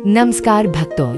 नमस्कार भक्तों,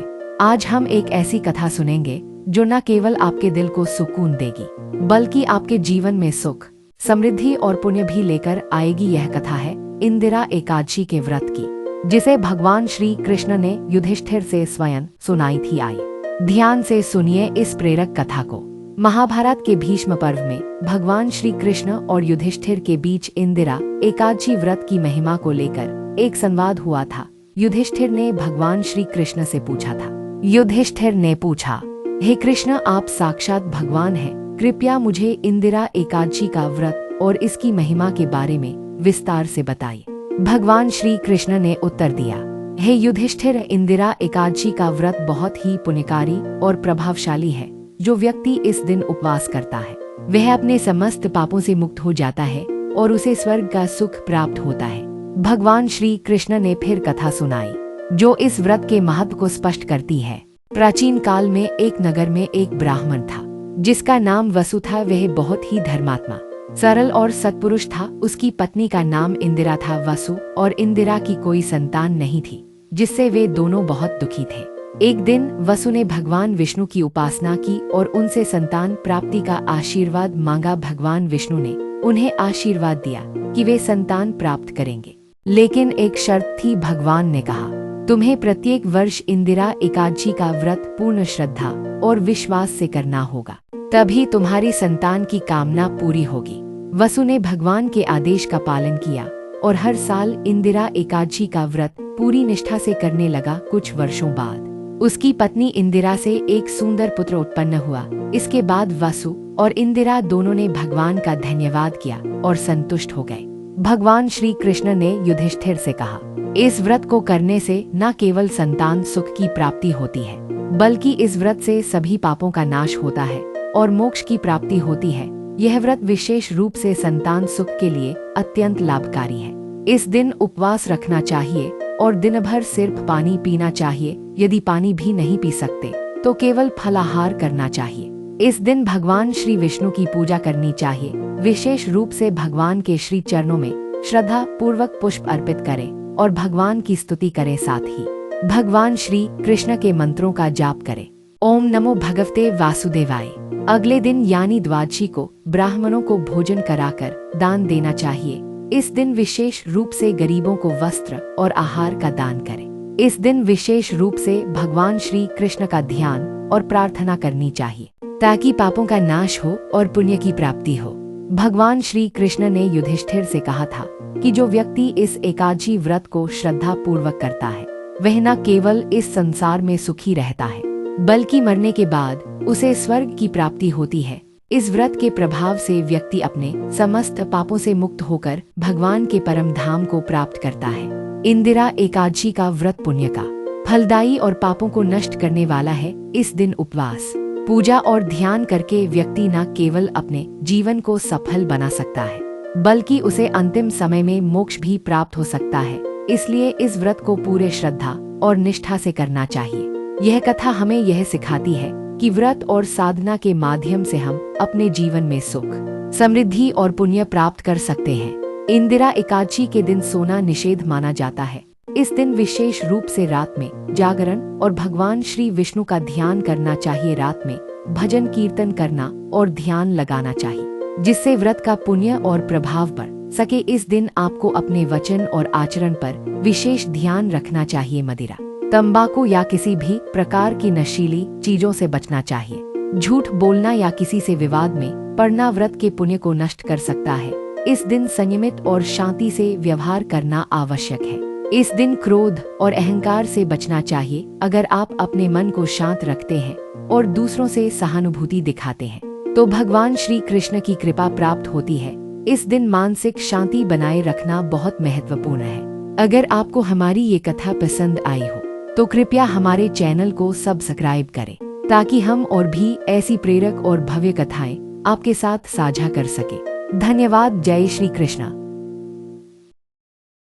आज हम एक ऐसी कथा सुनेंगे जो न केवल आपके दिल को सुकून देगी बल्कि आपके जीवन में सुख, समृद्धि और पुण्य भी लेकर आएगी। यह कथा है इंदिरा एकादशी के व्रत की, जिसे भगवान श्री कृष्ण ने युधिष्ठिर से स्वयं सुनाई थी। आई ध्यान से सुनिए इस प्रेरक कथा को। महाभारत के भीष्म पर्व में भगवान श्री कृष्ण और युधिष्ठिर के बीच इंदिरा एकादशी व्रत की महिमा को लेकर एक संवाद हुआ था। युधिष्ठिर ने भगवान श्री कृष्ण से पूछा था। युधिष्ठिर ने पूछा, हे कृष्ण, आप साक्षात भगवान हैं, कृपया मुझे इंदिरा एकादशी का व्रत और इसकी महिमा के बारे में विस्तार से बताइए। भगवान श्री कृष्ण ने उत्तर दिया, हे युधिष्ठिर, इंदिरा एकादशी का व्रत बहुत ही पुण्यकारी और प्रभावशाली है। जो व्यक्ति इस दिन उपवास करता है वह अपने समस्त पापों से मुक्त हो जाता है और उसे स्वर्ग का सुख प्राप्त होता है। भगवान श्री कृष्ण ने फिर कथा सुनाई जो इस व्रत के महत्व को स्पष्ट करती है। प्राचीन काल में एक नगर में एक ब्राह्मण था जिसका नाम वसु था। वह बहुत ही धर्मात्मा, सरल और सत्पुरुष था। उसकी पत्नी का नाम इंदिरा था। वसु और इंदिरा की कोई संतान नहीं थी, जिससे वे दोनों बहुत दुखी थे। एक दिन वसु ने भगवान विष्णु की उपासना की और उनसे संतान प्राप्ति का आशीर्वाद मांगा। भगवान विष्णु ने उन्हें आशीर्वाद दिया कि वे संतान प्राप्त करेंगे, लेकिन एक शर्त थी। भगवान ने कहा, तुम्हें प्रत्येक वर्ष इंदिरा एकादशी का व्रत पूर्ण श्रद्धा और विश्वास से करना होगा, तभी तुम्हारी संतान की कामना पूरी होगी। वसु ने भगवान के आदेश का पालन किया और हर साल इंदिरा एकादशी का व्रत पूरी निष्ठा से करने लगा। कुछ वर्षों बाद उसकी पत्नी इंदिरा से एक सुंदर पुत्र उत्पन्न हुआ। इसके बाद वसु और इंदिरा दोनों ने भगवान का धन्यवाद किया और संतुष्ट हो गए। भगवान श्री कृष्ण ने युधिष्ठिर से कहा, इस व्रत को करने से न केवल संतान सुख की प्राप्ति होती है, बल्कि इस व्रत से सभी पापों का नाश होता है और मोक्ष की प्राप्ति होती है। यह व्रत विशेष रूप से संतान सुख के लिए अत्यंत लाभकारी है। इस दिन उपवास रखना चाहिए और दिन भर सिर्फ पानी पीना चाहिए। यदि पानी भी नहीं पी सकते तो केवल फलाहार करना चाहिए। इस दिन भगवान श्री विष्णु की पूजा करनी चाहिए। विशेष रूप से भगवान के श्री चरणों में श्रद्धा पूर्वक पुष्प अर्पित करें और भगवान की स्तुति करें। साथ ही भगवान श्री कृष्ण के मंत्रों का जाप करें। ओम नमो भगवते वासुदेवाय। अगले दिन यानी द्वादशी को ब्राह्मणों को भोजन कराकर दान देना चाहिए। इस दिन विशेष रूप से गरीबों को वस्त्र और आहार का दान करें। इस दिन विशेष रूप से भगवान श्री कृष्ण का ध्यान और प्रार्थना करनी चाहिए ताकि पापों का नाश हो और पुण्य की प्राप्ति हो। भगवान श्री कृष्ण ने युधिष्ठिर से कहा था कि जो व्यक्ति इस एकादशी व्रत को श्रद्धा पूर्वक करता है वह न केवल इस संसार में सुखी रहता है, बल्कि मरने के बाद उसे स्वर्ग की प्राप्ति होती है। इस व्रत के प्रभाव से व्यक्ति अपने समस्त पापों से मुक्त होकर भगवान के परम धाम को प्राप्त करता है। इंदिरा एकादशी का व्रत पुण्य का, फलदायी और पापों को नष्ट करने वाला है। इस दिन उपवास, पूजा और ध्यान करके व्यक्ति न केवल अपने जीवन को सफल बना सकता है, बल्कि उसे अंतिम समय में मोक्ष भी प्राप्त हो सकता है। इसलिए इस व्रत को पूरे श्रद्धा और निष्ठा से करना चाहिए। यह कथा हमें यह सिखाती है कि व्रत और साधना के माध्यम से हम अपने जीवन में सुख, समृद्धि और पुण्य प्राप्त कर सकते हैं। इंदिरा एकादशी के दिन सोना निषेध माना जाता है। इस दिन विशेष रूप से रात में जागरण और भगवान श्री विष्णु का ध्यान करना चाहिए। रात में भजन कीर्तन करना और ध्यान लगाना चाहिए, जिससे व्रत का पुण्य और प्रभाव बढ़ सके। इस दिन आपको अपने वचन और आचरण पर विशेष ध्यान रखना चाहिए। मदिरा, तंबाकू या किसी भी प्रकार की नशीली चीजों से बचना चाहिए। झूठ बोलना या किसी से विवाद में पड़ना व्रत के पुण्य को नष्ट कर सकता है। इस दिन संयमित और शांति से व्यवहार करना आवश्यक है। इस दिन क्रोध और अहंकार से बचना चाहिए। अगर आप अपने मन को शांत रखते हैं और दूसरों से सहानुभूति दिखाते हैं तो भगवान श्री कृष्ण की कृपा प्राप्त होती है। इस दिन मानसिक शांति बनाए रखना बहुत महत्वपूर्ण है। अगर आपको हमारी ये कथा पसंद आई हो तो कृपया हमारे चैनल को सब्सक्राइब करें ताकि हम और भी ऐसी प्रेरक और भव्य कथाएं आपके साथ साझा कर सके। धन्यवाद। जय श्री कृष्ण।